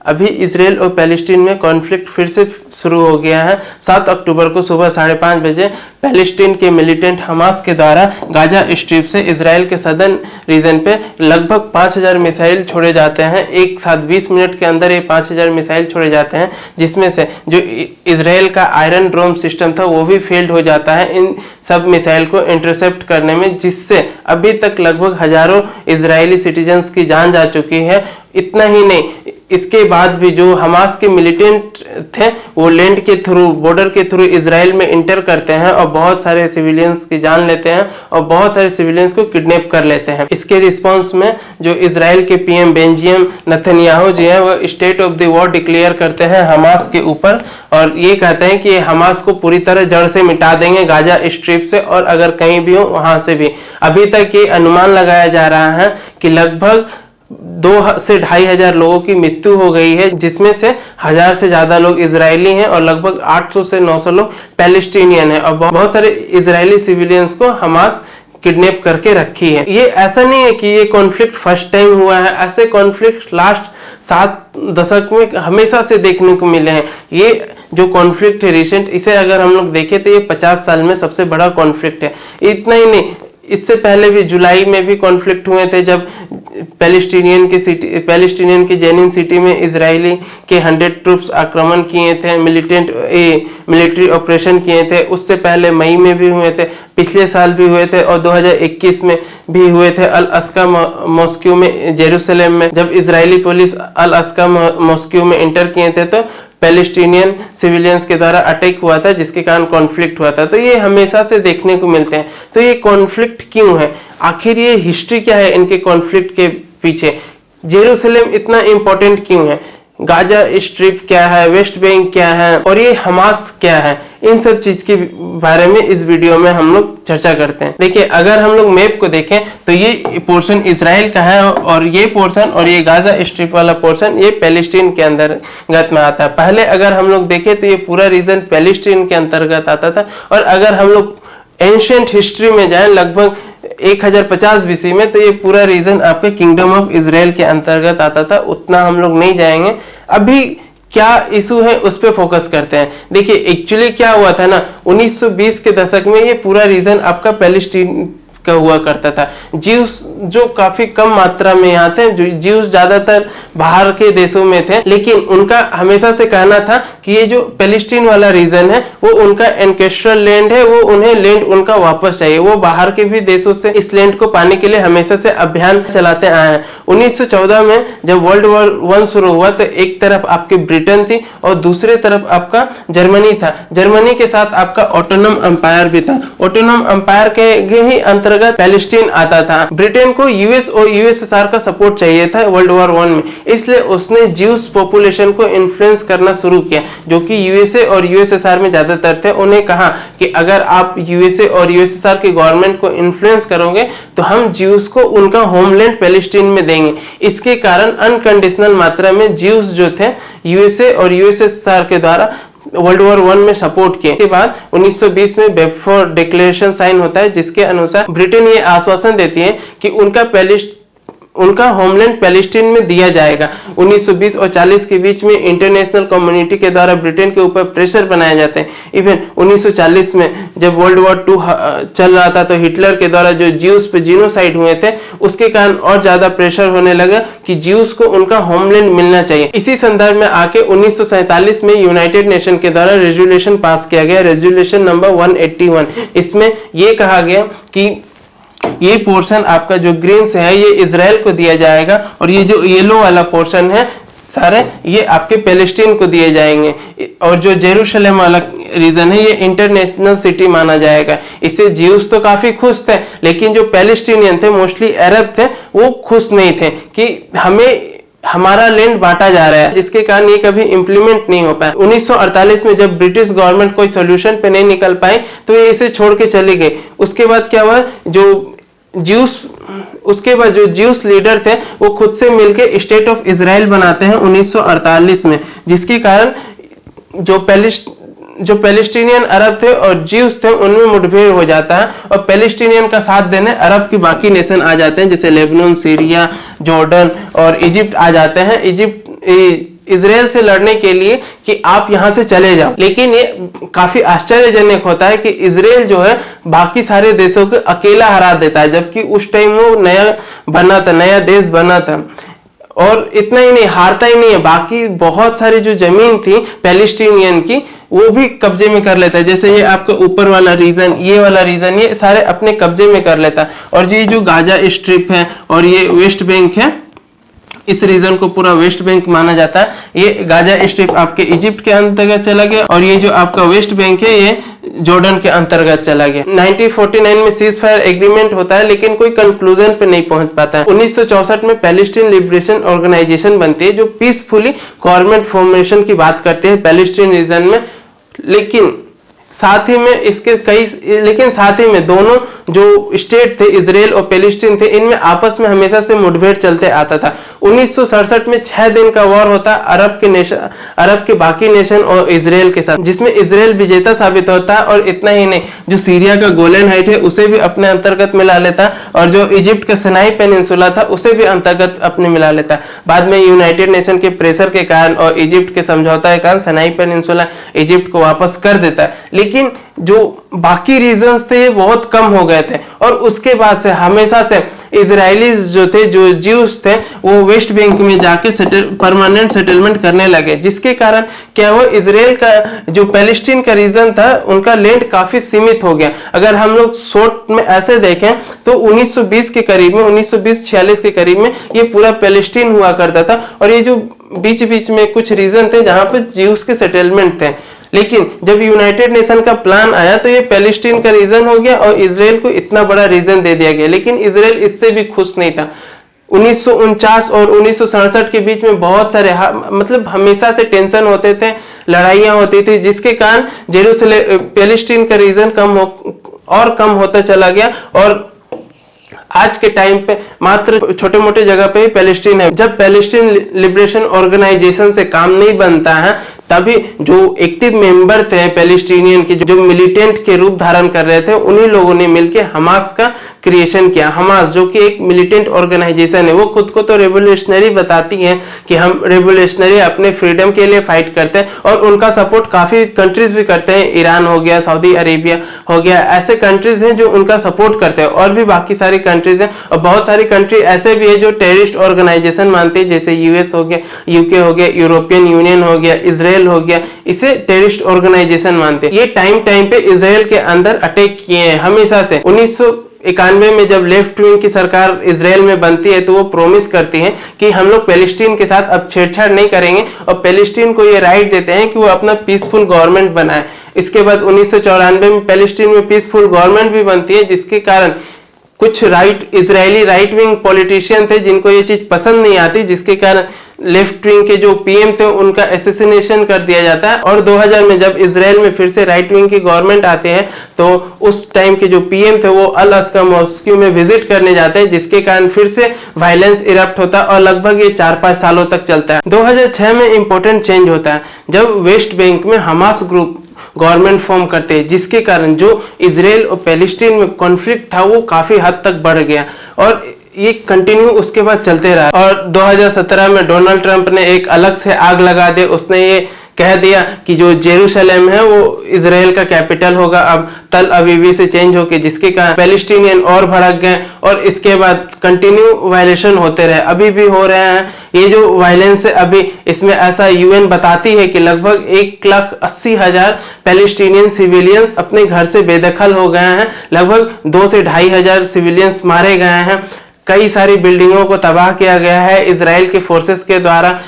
अभी इसराइल और पैलेस्टीन में कॉन्फ्लिक्ट फिर से शुरू हो गया है। 7 अक्टूबर को सुबह 5:30 बजे पैलेस्टीन के मिलिटेंट हमास के द्वारा गाजा स्ट्रिप से इसराइल के सदर्न रीजन पे लगभग 5000 मिसाइल छोड़े जाते हैं। एक साथ 20 मिनट के अंदर ये 5000 मिसाइल छोड़े जाते हैं, जिसमें से जो इसराइल का आयरन डोम सिस्टम था वो भी फेल्ड हो जाता है इन सब मिसाइल को इंटरसेप्ट करने में, जिससे अभी तक लगभग हजारों इजरायली सिटीजन्स की जान जा चुकी है। इतना ही नहीं, इसके बाद भी जो हमास के मिलिटेंट थे वो लैंड के थ्रू, बॉर्डर के थ्रू इसराइल में इंटर करते हैं और बहुत सारे सिविलियंस की जान लेते हैं और बहुत सारे सिविलियंस को किडनैप कर लेते हैं। इसके रिस्पांस में जो इसराइल के पीएम बेंजामिन नेतन्याहू जी हैं वो state of the war declare करते हैं हमास के ऊपर और ये कहते हैं कि हमास को पूरी तरह जड़ से मिटा देंगे गाजा स्ट्रिप से, और अगर कहीं भी हो वहां से भी। अभी तक ये अनुमान लगाया जा रहा है कि लगभग 2 से 2500 लोगों की मृत्यु हो गई है, जिसमें से 1000 से ज्यादा लोग इजरायली हैं और लगभग 800 से 900 लोग पैलेस्टीनियन हैं, और बहुत सारे इजरायली सिविलियंस को हमास किडनैप करके रखी है। ये ऐसा नहीं है कि ये कॉन्फ्लिक्ट फर्स्ट टाइम हुआ है, ऐसे कॉन्फ्लिक्ट लास्ट 7 दशक में हमेशा से देखने को मिले हैं। ये जो कॉन्फ्लिक्ट है रिसेंट, इसे अगर हम लोग देखें तो ये 50 साल में सबसे बड़ा कॉन्फ्लिक्ट है। इतना ही नहीं, इससे पहले भी जुलाई में भी कॉन्फ्लिक्ट हुए थे जब पैलेस्टीनियन की जेनिन सिटी में इजरायली के 100 ट्रूप्स आक्रमण किए थे, मिलिट्री ऑपरेशन किए थे। उससे पहले मई में भी हुए थे, पिछले साल भी हुए थे और 2021 में भी हुए थे अल अस्का मॉस्क्यू में, जेरूसलम में, जब इजरायली पुलिस अल अस्का मॉस्क्यू में इंटर किए थे तो पैलेस्टीनियन सिविलियंस के द्वारा अटैक हुआ था, जिसके कारण कॉन्फ्लिक्ट हुआ था। तो ये हमेशा से देखने को मिलते हैं। तो ये कॉन्फ्लिक्ट क्यों है, आखिर ये हिस्ट्री क्या है इनके कॉन्फ्लिक्ट के पीछे, जेरूसलम इतना इंपॉर्टेंट क्यों है, गाजा स्ट्रिप क्या है, वेस्ट बैंक क्या है और ये हमास क्या है, इन सब चीज के बारे में इस वीडियो में हम लोग चर्चा करते हैं। देखिए, अगर हम लोग मैप को देखें तो ये पोर्शन इजराइल का है और ये पोर्शन और ये गाजा स्ट्रिप वाला पोर्शन ये पैलेस्टीन के अंतर्गत में आता है। पहले अगर हम लोग देखें तो ये पूरा रीजन पैलेस्टीन के अंतर्गत आता था, और अगर हम लोग एंशिएंट हिस्ट्री में जाएं लगभग 1050 बीसी में तो ये पूरा रीजन आपके किंगडम ऑफ इजराइल के अंतर्गत आता था। उतना हम लोग नहीं जाएंगे। अभी क्या इशू है उस पे फोकस करते हैं। देखिए, एक्चुअली क्या हुआ था ना, 1920 के दशक में ये पूरा रीजन आपका पैलेस्टीन का हुआ करता था। ज्यूस जो काफी कम मात्रा में यहाँ थे, ज्यूस ज्यादातर बाहर के देशों में थे, लेकिन उनका हमेशा से कहना था कि ये जो पैलेस्टीन वाला रीजन है वो उनका एंकेस्ट्रल लैंड है, वो उन्हें लैंड उनका वापस चाहिए। वो बाहर के भी देशों से इस लैंड को पाने के लिए हमेशा से अभियान चलाते आए हैं। 1914 में जब वर्ल्ड वॉर I शुरू हुआ तो एक तरफ आपकी ब्रिटेन थी और दूसरे तरफ आपका जर्मनी था। जर्मनी के साथ आपका ऑटोनम एम्पायर भी था। ऑटोनम एम्पायर के ही अंतर्गत पैलेस्टीन आता था। ब्रिटेन को यूएस और यूएसएसआर का सपोर्ट चाहिए था वर्ल्ड वॉर I में, इसलिए उसने ज्यूस पॉपुलेशन को इन्फ्लुएंस करना शुरू किया, जो कि यूएसए और यूएसएसआर में ज्यादातर थे। उन्हें कहा कि अगर आप यूएसए और यूएसएसआर की गवर्नमेंट को इन्फ्लुएंस करोगे तो हम ज्यूस को उनका होमलैंड पैलेस्टीन में देंगे। इसके कारण अनकंडीशनल मात्रा में ज्यूस जो थे यूएसए और यूएसएसआर के द्वारा वर्ल्ड वॉर I में सपोर्ट किए। के बाद 1920 में बेलफोर डिक्लेरेशन साइन होता है, जिसके अनुसार ब्रिटेन ये आश्वासन देती है कि उनका होमलैंड पैलेस्टीन में दिया जाएगा। 1920 और 40 के बीच में इंटरनेशनल कम्युनिटी के द्वारा ब्रिटेन के ऊपर प्रेशर बनाए जाते हैं। इवन 1940 में जब वर्ल्ड वॉर II चल रहा था तो हिटलर के द्वारा जो ज्यूस पे जीनोसाइड हुए थे उसके कारण और ज्यादा प्रेशर होने लगा कि ज्यूस को उनका होमलैंड मिलना चाहिए। इसी संदर्भ में आके 1947 में यूनाइटेड नेशन के द्वारा रेजोल्यूशन पास किया गया, रेजोल्यूशन नंबर 181। इसमें यह कहा गया कि ये पोर्शन आपका जो ग्रीन से है ये इजराइल को दिया जाएगा और ये जो येलो वाला पोर्शन है सारे ये आपके पैलेस्टीन को दिए जाएंगे, और जो जेरूशलेम वाला रीजन है ये इंटरनेशनल सिटी माना जाएगा। इससे ज्यूस तो काफी खुश थे, लेकिन जो पैलेस्टीनियन थे, मोस्टली अरब थे, वो खुश नहीं थे कि हमारा लैंड बांटा जा रहा है, जिसके कारण ये कभी इंप्लीमेंट नहीं हो पाया। 1948 में जब ब्रिटिश गवर्नमेंट कोई सॉल्यूशन पे नहीं निकल पाई तो ये इसे छोड़ के चली गई। उसके बाद क्या हुआ, उसके बाद जो ज्यूस लीडर थे वो खुद से मिलकर स्टेट ऑफ इजराइल बनाते हैं 1948 में, जिसके कारण जो पैलेस्टीनियन अरब थे और ज्यूस थे उनमें मुठभेड़ हो जाता है, और पैलेस्टीनियन का साथ देने अरब की बाकी नेशन आ जाते हैं, जैसे लेबनान, सीरिया, जॉर्डन और इजिप्ट आ जाते हैं। इजराइल से लड़ने के लिए कि आप यहां से चले जाओ। लेकिन ये काफी आश्चर्यजनक होता है कि इजराइल जो है बाकी सारे देशों को अकेला हरा देता है, जबकि उस टाइम वो नया बना था, नया देश बना था। और इतना ही नहीं, हारता ही नहीं है, बाकी बहुत सारी जो जमीन थी पैलेस्टीनियन की वो भी कब्जे में कर लेता है। जैसे ये आपका ऊपर वाला रीजन, ये वाला रीजन, ये सारे अपने कब्जे में कर लेता है। और ये जो गाजा स्ट्रिप है और ये वेस्ट बैंक है, इस रीजन को पूरा वेस्ट बैंक माना जाता है। ये गाजा स्ट्रिप आपके इजिप्ट के अंतर्गत चला गया और ये जो आपका वेस्ट बैंक है ये जॉर्डन के अंतर्गत चला गया। 1949 में सीज फायर एग्रीमेंट होता है लेकिन कोई कंक्लूजन पे नहीं पहुंच पाता है। 1964 में पैलेस्टीन लिबरेशन ऑर्गेनाइजेशन बनती है जो पीसफुली गवर्नमेंट फॉर्मेशन की बात करते हैं पैलेस्टीन रीजन में। लेकिन साथ ही में दोनों जो स्टेट थे इजराइल और पैलेस्टीन थे, इनमें आपस में हमेशा से मुठभेड़ चलते आता था। 1967 में 6 दिन का वॉर होता अरब के बाकी नेशन और इजराइल के साथ, जिसमें इजराइल विजेता साबित होता है। और इतना ही नहीं, जो सीरिया का गोलन हाइट है उसे भी अपने अंतर्गत मिला लेता और जो इजिप्ट का सिनाई पेनिनसुला था उसे भी अंतर्गत अपने मिला लेता। बाद में यूनाइटेड नेशन के प्रेशर के कारण और इजिप्ट के समझौता के कारण सिनाई पेनिनसुला इजिप्ट को वापस कर देता है। लेकिन जो बाकी रीजन्स थे ये बहुत कम हो गए थे और उसके बाद से हमेशा से इजरायलीज जो थे, जो ज्यूज थे, वो वेस्ट बैंक में जाके परमानेंट सेटलमेंट करने लगे, जिसके कारण क्या हुआ, इजराइल का जो पैलेस्टीन का रीजन था उनका लैंड काफी सीमित हो गया। अगर हम लोग शॉर्ट में ऐसे देखें तो 1920 के करीब में, 1920-46 के करीब में ये पूरा पैलेस्टीन हुआ करता था और ये जो बीच बीच में कुछ रीजन थे जहां पर ज्यूज के सेटलमेंट थे। लेकिन जब यूनाइटेड नेशन का प्लान आया तो ये पैलेस्टीन का रीजन हो गया और इजराइल को इतना बड़ा रीजन दे दिया गया। लेकिन इजराइल इससे भी खुश नहीं था। 1949 और 1967 के बीच में बहुत सारे मतलब हमेशा से टेंशन होते थे, लड़ाइयां होती थी, जिसके कारण जेरूसलेम पैलेस्टीन का रीजन कम होता चला गया और आज के टाइम पे मात्र छोटे मोटे जगह पे ही पैलेस्टीन है। जब पैलेस्टीन लिबरेशन ऑर्गेनाइजेशन से काम नहीं बनता है तभी जो एक्टिव मेंबर थे पैलेस्टीनियन के, जो मिलिटेंट के रूप धारण कर रहे थे, उन्हीं लोगों ने मिलकर हमास का क्रिएशन किया। हमास जो कि एक मिलिटेंट ऑर्गेनाइजेशन है, वो खुद को तो रेवोल्यूशनरी बताती है कि हम रेवोल्यूशनरी अपने फ्रीडम के लिए फाइट करते हैं और उनका सपोर्ट काफी कंट्रीज भी करते हैं। ईरान हो गया, सऊदी अरेबिया हो गया, ऐसे कंट्रीज हैं जो उनका सपोर्ट करते हैं और भी बाकी सारी कंट्रीज हैं। और बहुत सारी कंट्री ऐसे भी है जो टेररिस्ट ऑर्गेनाइजेशन मानते हैं, जैसे यूएस हो गया, यूके हो गया, यूरोपियन यूनियन हो गया, इजराइल हो गया, इसे टेररिस्ट ऑर्गेनाइजेशन मानते हैं। ये टाइम पे इजराइल के अंदर अटैक किए हैं हमेशा से। 1991 में जब लेफ्ट विंग की सरकार इजराइल में बनती है तो वो प्रॉमिस करती है कि हम लोग पैलेस्टीन के साथ अब छेड़छाड़ नहीं करेंगे और पैलेस्टीन को ये राइट देते हैं कि वो अपना पीसफुल गवर्नमेंट बनाए। इसके बाद 1994 में पैलेस्टीन में पीसफुल गवर्नमेंट भी बनती है, जिसके कारण कुछ इजरायली राइट विंग पॉलिटिशियन थे जिनको ये चीज पसंद नहीं आती, जिसके कारण लेफ्ट विंग के जो पीएम थे उनका एसेसिनेशन कर दिया जाता है। और 2000 में जब इजराइल में फिर से राइट विंग की गवर्नमेंट आते हैं तो उस टाइम के जो पीएम थे वो अल अक्सा मॉस्क्यू में विजिट करने जाते हैं, जिसके कारण फिर से वायलेंस इरप्ट होता है और लगभग ये 4-5 सालों तक चलता है। 2006 में इंपॉर्टेंट चेंज होता है जब वेस्ट बैंक में हमास ग्रुप गवर्नमेंट फॉर्म करते हैं, जिसके कारण जो इजराइल और पैलेस्टीन में कॉन्फ्लिक्ट था वो काफी हद तक बढ़ गया और ये कंटिन्यू उसके बाद चलते रहा। और 2017 में डोनाल्ड ट्रंप ने एक अलग से आग लगा दी। उसने ये कह दिया कि जो जेरूशलेम है वो इजराइल का कैपिटल होगा अब तल अवीवी से चेंज होके, जिसके कारण पैलेस्टीनियन और भड़क गए और इसके बाद कंटिन्यू वायलेशन होते रहे, अभी भी हो रहे हैं। ये जो वायलेंस है अभी, इसमें ऐसा यूएन बताती है कि लगभग 1,80,000 पैलेस्टीनियन सिविलियंस अपने घर से बेदखल हो गए हैं, लगभग 2 से 2,500 सिविलियंस मारे गए हैं, कई सारी बिल्डिंगों को तबाह किया गया है, इजराइल के फोर्सेस के द्वारा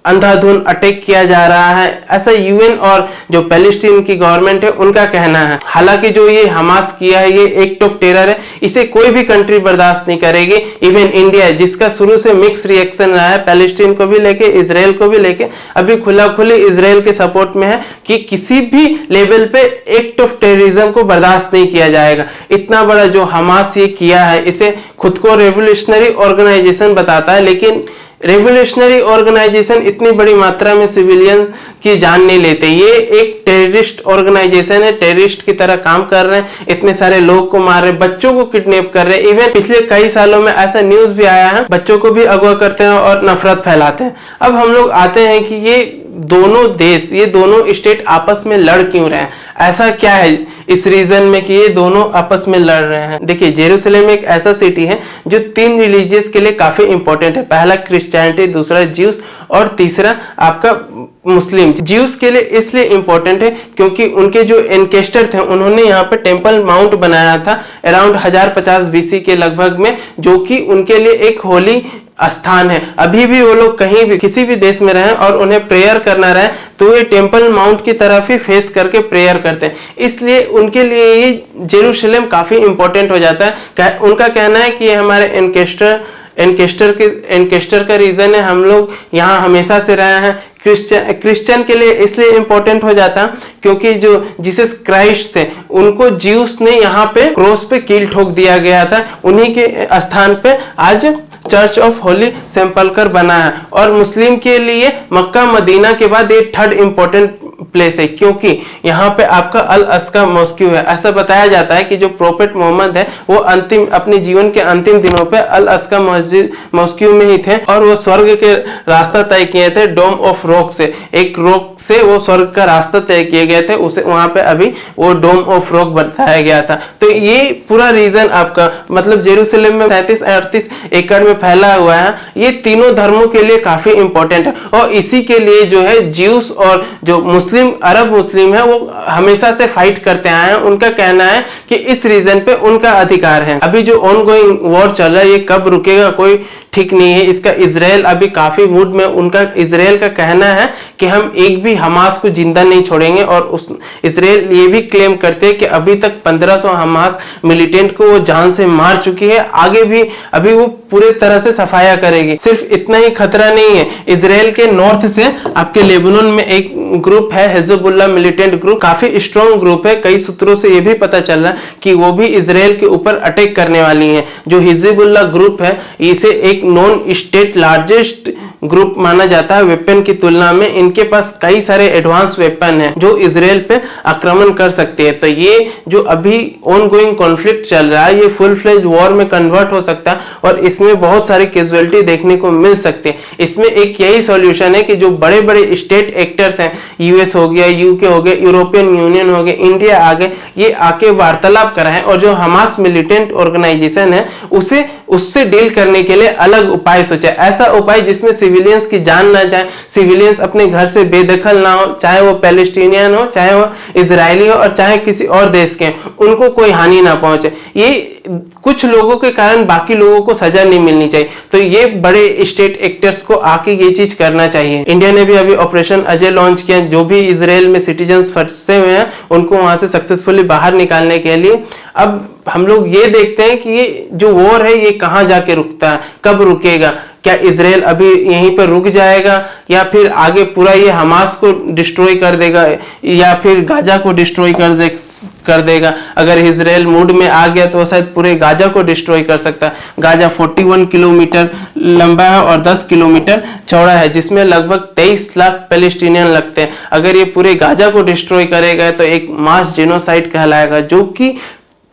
अंधाधुंध अटैक किया जा रहा है, ऐसा यूएन और जो पैलेस्टीन की गवर्नमेंट है उनका कहना है। हालांकि जो ये हमास किया है ये एक्ट ऑफ टेरर है, इसे कोई भी कंट्री बर्दाश्त नहीं करेगी। इवन इंडिया, जिसका शुरू से मिक्स रिएक्शन रहा है पैलेस्टीन को भी लेके, इजराइल को भी लेके, अभी खुला खुली इजराइल के सपोर्ट में है कि किसी भी लेवल पे एक्ट ऑफ टेररिज्म को बर्दाश्त नहीं किया जाएगा। इतना बड़ा जो हमास ये किया है, इसे खुद को रेवोल्यूशनरी ऑर्गेनाइजेशन बताता है, लेकिन रेवोल्यूशनरी ऑर्गेनाइजेशन इतनी बड़ी मात्रा में सिविलियन की जान नहीं लेते। ये एक टेररिस्ट ऑर्गेनाइजेशन है, टेररिस्ट की तरह काम कर रहे हैं, इतने सारे लोग को मार रहे हैं, बच्चों को किडनैप कर रहे हैं। इवन पिछले कई सालों में ऐसा न्यूज भी आया है, बच्चों को भी अगवा करते हैं और नफरत फैलाते हैं। अब हम लोग आते हैं कि ये दोनों देश, ये दोनों स्टेट आपस में लड़ क्यों रहे हैं, ऐसा क्या है इस रीजन में कि ये दोनों आपस में लड़ रहे हैं। देखिए, जेरूसलम एक ऐसा सिटी है जो 3 रिलीजियस के लिए काफी इंपॉर्टेंट है। पहला क्रिश्चियनिटी, दूसरा ज्यूस और तीसरा आपका मुस्लिम। ज्यूस के लिए इसलिए इंपॉर्टेंट है क्योंकि उनके जो एनकेस्टर थे उन्होंने यहाँ पे टेम्पल माउंट बनाया था अराउंड 1050 बीसी के लगभग में, जो कि उनके लिए एक होली स्थान है। अभी भी वो लोग कहीं भी किसी भी देश में रहें और उन्हें प्रेयर करना रहे तो ये टेम्पल माउंट की तरफ ही फेस करके प्रेयर करते हैं, इसलिए उनके लिए ये जेरूशलम काफी इंपॉर्टेंट हो जाता है। उनका कहना है कि ये हमारे एनकेस्टर का रीजन है, हम लोग यहाँ हमेशा से रहे हैं। क्रिश्चियन के लिए इसलिए इंपॉर्टेंट हो जाता क्योंकि जो जीसस क्राइस्ट थे उनको ज्यूस ने यहाँ पे क्रॉस पे कील ठोक दिया गया था, उन्हीं के स्थान पे आज चर्च ऑफ होली सेपल्कर बना है। और मुस्लिम के लिए मक्का मदीना के बाद ये 3rd इंपॉर्टेंट प्लेस है क्योंकि यहाँ पे आपका अल अस्का मॉस्क्यू है। ऐसा बताया जाता है कि जो प्रोफेट मोहम्मद है वो अंतिम अपने जीवन के अंतिम दिनों पे अल अस्का मॉस्क्यू में ही थे और वो स्वर्ग के रास्ता तय किए थे डोम ऑफ रॉक से। एक रॉक से वो स्वर्ग का रास्ता तय किए गए थे, उसे वहां पे अभी वो डोम ऑफ रॉक बताया गया था। तो ये पूरा रीजन आपका मतलब जेरूसलम में 37-38 एकड़ में फैला हुआ है। ये तीनों धर्मों के लिए काफी इंपॉर्टेंट है और इसी के लिए जो है ज्यूस और जो अरब मुस्लिम है वो हमेशा से फाइट करते आए हैं। उनका कहना है कि इस रीजन पे उनका अधिकार है। अभी जो ऑनगोइंग वॉर चल रहा है ये कब रुकेगा कोई ठीक नहीं है। इसका इजराइल अभी काफी मूड में, उनका इजराइल का कहना है कि हम एक भी हमास को जिंदा नहीं छोड़ेंगे और उस इजराइल ये भी क्लेम करते हैं कि अभी तक 1500 हमास मिलिटेंट को वो जान से मार चुकी है, आगे भी अभी वो पूरे तरह से सफाया करेगी। सिर्फ इतना ही खतरा नहीं है, इजराइल के नॉर्थ से आपके लेबनान में एक ग्रुप है हिजबुल्लाह मिलिटेंट ग्रुप, काफी स्ट्रॉन्ग ग्रुप है। कई सूत्रों से ये भी पता चल रहा है कि वो भी इजराइल के ऊपर अटैक करने वाली है। जो हिजबुल्लाह ग्रुप है इसे एक नॉन स्टेट लार्जेस्ट ग्रुप माना जाता है वेपन की तुलना में। इनके पास कई सारे एडवांस वेपन हैं जो इजराइल पे आक्रमण कर सकते हैं। तो ये जो अभी ऑनगोइंग कॉन्फ्लिक्ट चल रहा है ये फुल फ्लेज वॉर में कन्वर्ट हो सकता है और इसमें बहुत सारी कैजुअलिटी देखने को मिल सकती है। इसमें एक यही सॉल्यूशन है कि जो बड़े बड़े स्टेट एक्टर्स हैं, यूएस हो गया, यूके हो गया, यूरोपियन यूनियन हो गया, इंडिया आ गए, ये आके वार्तालाप कराएं और जो हमास मिलिटेंट ऑर्गेनाइजेशन है उससे डील करने के लिए अलग उपाय सोचे। ऐसा उपाय जिसमें सिविलियंस की जान ना जाए, सिविलियंस अपने घर से बेदखल ना हो, चाहे वो पैलेस्टीनियन हो, चाहे वो इजरायली हो और चाहे किसी और देश के, उनको कोई हानि ना पहुंचे। ये कुछ लोगों के कारण बाकी लोगों को सजा नहीं मिलनी चाहिए। तो ये बड़े स्टेट एक्टर्स को आके ये चीज करना चाहिए। इंडिया ने भी अभी ऑपरेशन अजय लॉन्च किया, जो भी इजराइल में सिटीजन्स फंसे हुए हैं उनको वहां से सक्सेसफुली बाहर निकालने के लिए। अब हम लोग ये देखते हैं कि ये जो वॉर है ये कहां जाके रुकता है, कब रुकेगा। क्या इजराइल अभी यहीं पर रुक जाएगा या फिर आगे पूरा ये हमास को डिस्ट्रॉय कर देगा या फिर गाजा को डिस्ट्रॉय कर देगा। अगर इजराइल मूड में आ गया तो शायद पूरे गाजा को डिस्ट्रॉय कर सकता है। गाजा 41 किलोमीटर लंबा है और 10 किलोमीटर चौड़ा है, जिसमें लगभग 23 लाख पैलेस्टीनियन लगते हैं। अगर ये पूरे गाजा को डिस्ट्रॉय करेगा तो एक मास जेनोसाइड कहलाएगा, जो कि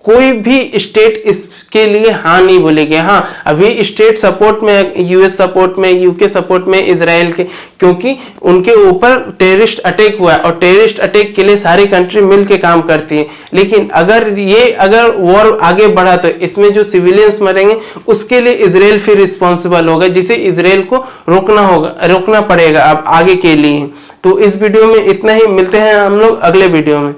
कोई भी स्टेट इसके लिए हाँ नहीं बोलेगी। हाँ, अभी स्टेट सपोर्ट में, यूएस सपोर्ट में, यूके सपोर्ट में इजराइल के, क्योंकि उनके ऊपर टेररिस्ट अटैक हुआ है और टेररिस्ट अटैक के लिए सारी कंट्री मिलके काम करती है। लेकिन अगर वॉर आगे बढ़ा तो इसमें जो सिविलियंस मरेंगे उसके लिए इजराइल फिर रिस्पॉन्सिबल होगा, जिसे इजराइल को रोकना पड़ेगा अब आगे के लिए। तो इस वीडियो में इतना ही, मिलते हैं हम लोग अगले वीडियो में।